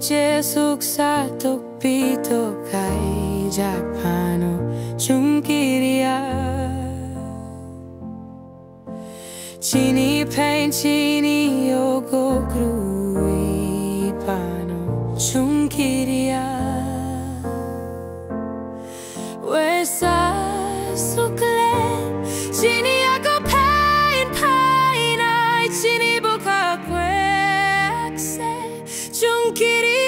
je suksa tok pito kai Japano chungkiria chini pain chini yogo grui pano chungkiria wesa sukle chini ako pain pain ai chini boka kwekse chungkiria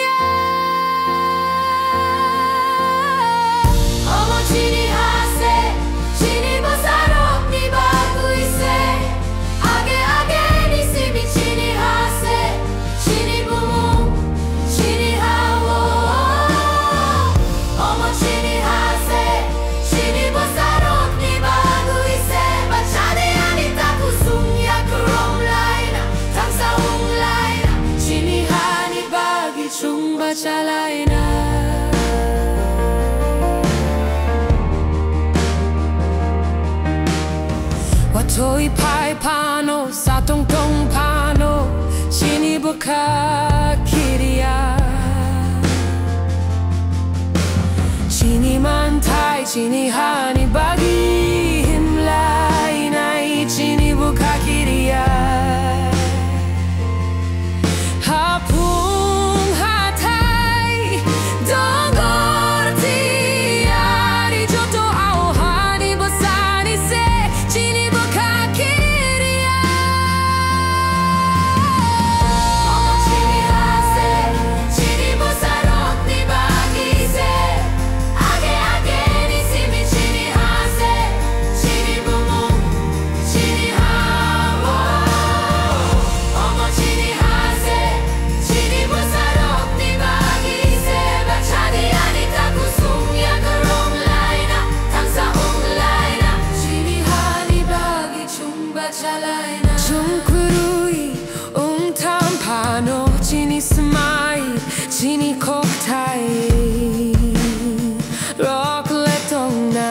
어머 chini hase chini bosarok ni baguise age age ni simi chini hase chini bumu chini hawo 어머 chini hase chini bosarok ni baguise bachane anita kusumya krom laina tamsa laina chini hani bagi chung bachalaina Watoi pai pano, satong tong pano, chini buka kiria Chini mantai, chini hani bagi himlai nai, chini buka kiria Hapung hatai, dongorti ari joto ao hani bosani se, chini Chini smile, chini cocktail, rock letong na.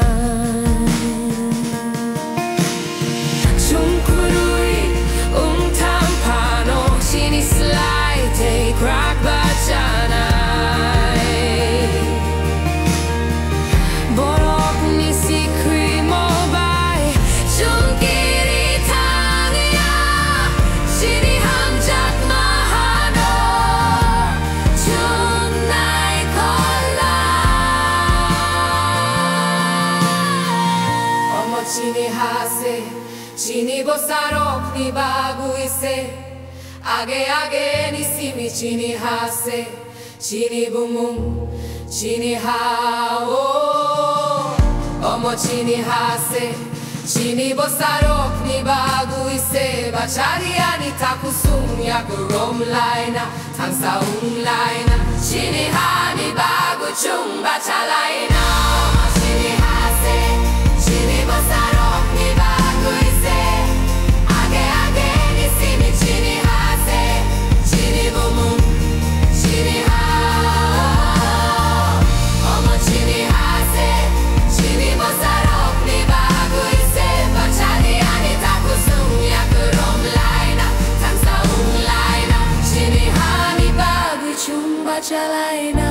Chungkurui, tampano, chini slide, crack bachana. Borok ni si krimo bai, chungkiri tangya, chini hamjak ma. Chini hase, chini bosarok ni baguise Age age ni simi chini hase, chini bumum, chini hao Omo chini hase, chini bosarok ni baguise Bachari ani takusum yakurom laina, tansa laina Chini hani bagu chung bachalaina Omo chini hase, chini bosarok ni baguise Age age ni simi chini hase Chini bumum, chini hao Omo chini hase Chini bosarok ni baguise Bachani ani takusum yakurom laina Tamsa laina Chini hani bagu chung bachalaina